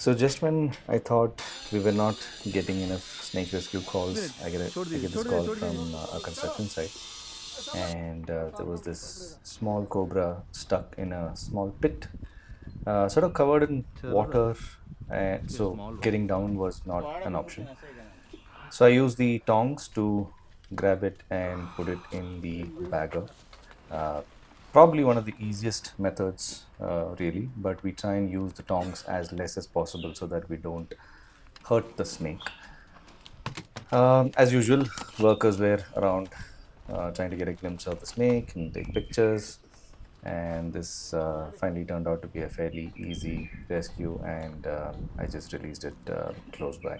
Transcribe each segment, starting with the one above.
So just when I thought we were not getting enough snake rescue calls, I get this call from a construction site, and there was this small cobra stuck in a small pit, sort of covered in water, and so getting down was not an option. So I used the tongs to grab it and put it in the bagger. Uh, Probably one of the easiest methods, really, but we try and use the tongs as less as possible so that we don't hurt the snake. As usual, workers were around trying to get a glimpse of the snake and take pictures. And this finally turned out to be a fairly easy rescue, and I just released it close by.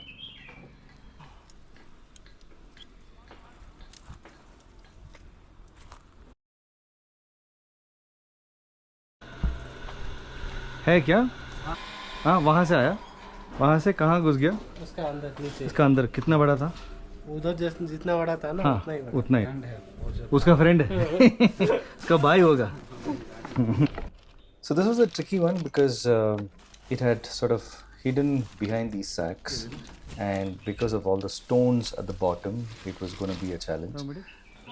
है क्या? हाँ, वहाँ से आया? वहाँ से कहाँ घुस गया? उसका अंदर नीचे इसका अंदर कितना बड़ा था? उधर जितना बड़ा था ना हाँ, उतना ही बड़ा। उतना ही। उसका फ्रेंड है। उसका भाई होगा। So this was a tricky one because it had sort of hidden behind these sacks, and because of all the stones at the bottom, it was going to be a challenge.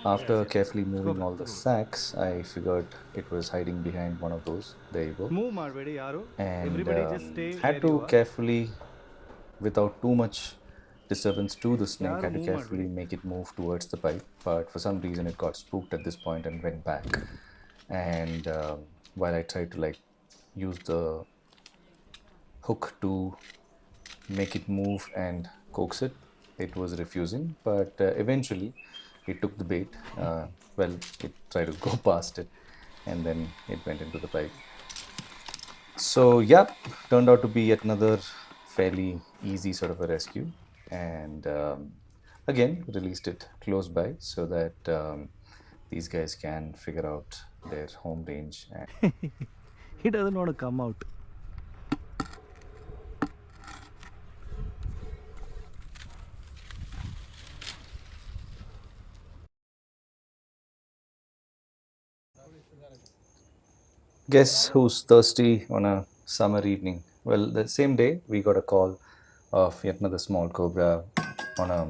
After carefully moving all the sacks, I figured it was hiding behind one of those. There you go. Move ಮಾಡಬೇಡಿ ಯಾರು. And Everybody just stay had where to you are. carefully, without too much disturbance to the snake, had to move carefully make it move towards the pipe. But for some reason, it got spooked at this point and went back. And while I tried to like use the hook to make it move and coax it, it was refusing. But eventually, it took the bait. Well, it tried to go past it, and then it went into the pipe. So yeah, turned out to be yet another fairly easy sort of a rescue, and again released it close by so that these guys can figure out their home range. He doesn't want to come out. Guess who's thirsty on a summer evening? Well, the same day we got a call of yet another small cobra on a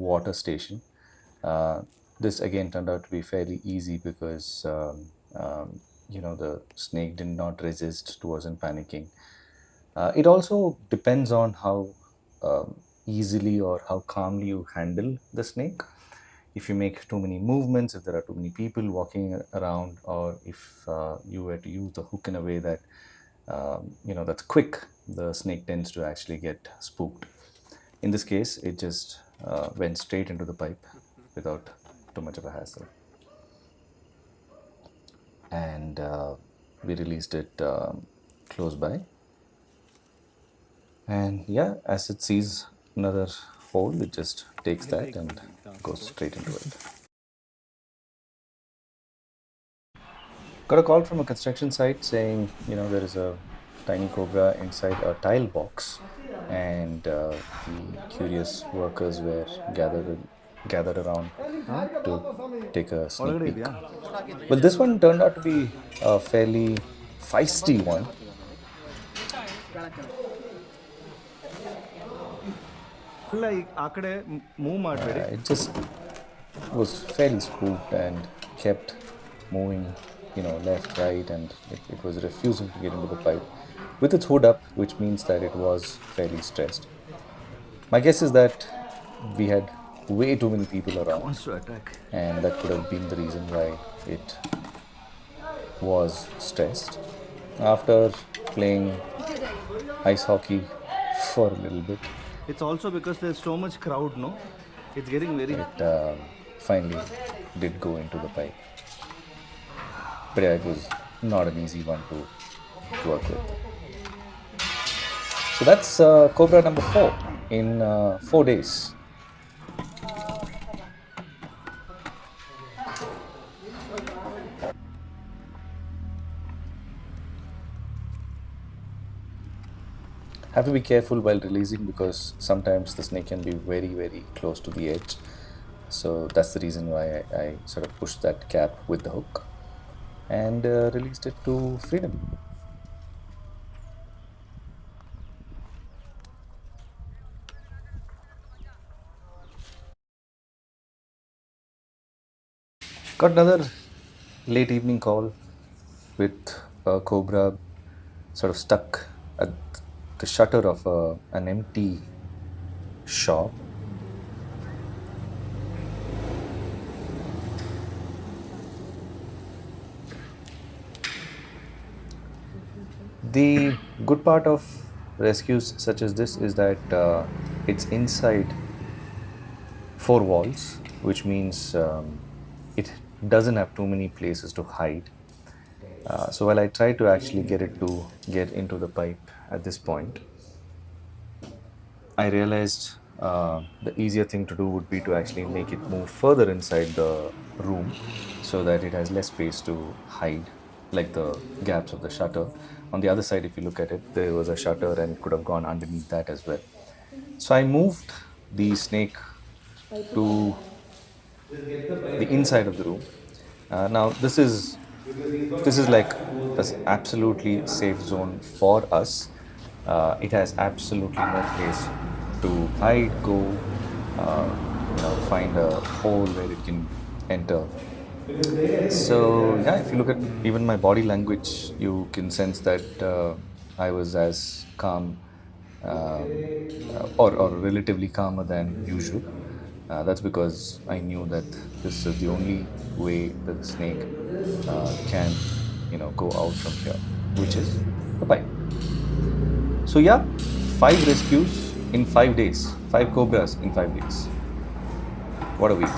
water station. This again turned out to be fairly easy because the snake did not resist, it wasn't panicking. It also depends on how easily or how calmly you handle the snake. If you make too many movements, if there are too many people walking around, or if you were to use the hook in a way that that's quick, the snake tends to actually get spooked. In this case, it just went straight into the pipe without too much of a hassle, and we released it close by. And yeah, as it sees another hole, it just takes that and goes straight into it. Got a call from a construction site saying, there is a tiny cobra inside a tile box, and the curious workers were gathered around to take a sneak peek. Well, this one turned out to be a fairly feisty one. It just was fairly spooked and kept moving, left, right, and it was refusing to get into the pipe with its hood up, which means that it was fairly stressed. My guess is that we had way too many people around, and that could have been the reason why it was stressed. After playing ice hockey for a little bit, It's also because there's so much crowd, no? It's getting very. it finally did go into the pipe. But yeah, it was not an easy one to work with. So that's Cobra number 4 in 4 days. Have to be careful while releasing because sometimes the snake can be very, very close to the edge. So that's the reason why I sort of pushed that cap with the hook and released it to freedom. Got another late evening call with a cobra sort of stuck at the shutter of an empty shop. The good part of rescues such as this is that it's inside four walls, which means it doesn't have too many places to hide. So while I try to actually get it to get into the pipe at this point, I realized the easier thing to do would be to actually make it move further inside the room so that it has less space to hide, like the gaps of the shutter. On the other side, if you look at it, there was a shutter and it could have gone underneath that as well. So I moved the snake to the inside of the room. Now this is like this absolutely safe zone for us. It has absolutely no place to hide, go, find a hole where it can enter. So yeah, if you look at even my body language, you can sense that I was as calm or relatively calmer than usual. That's because I knew that this is the only way that the snake can, go out from here, which is the pipe. So yeah, 5 rescues in 5 days, 5 cobras in 5 days. What a week!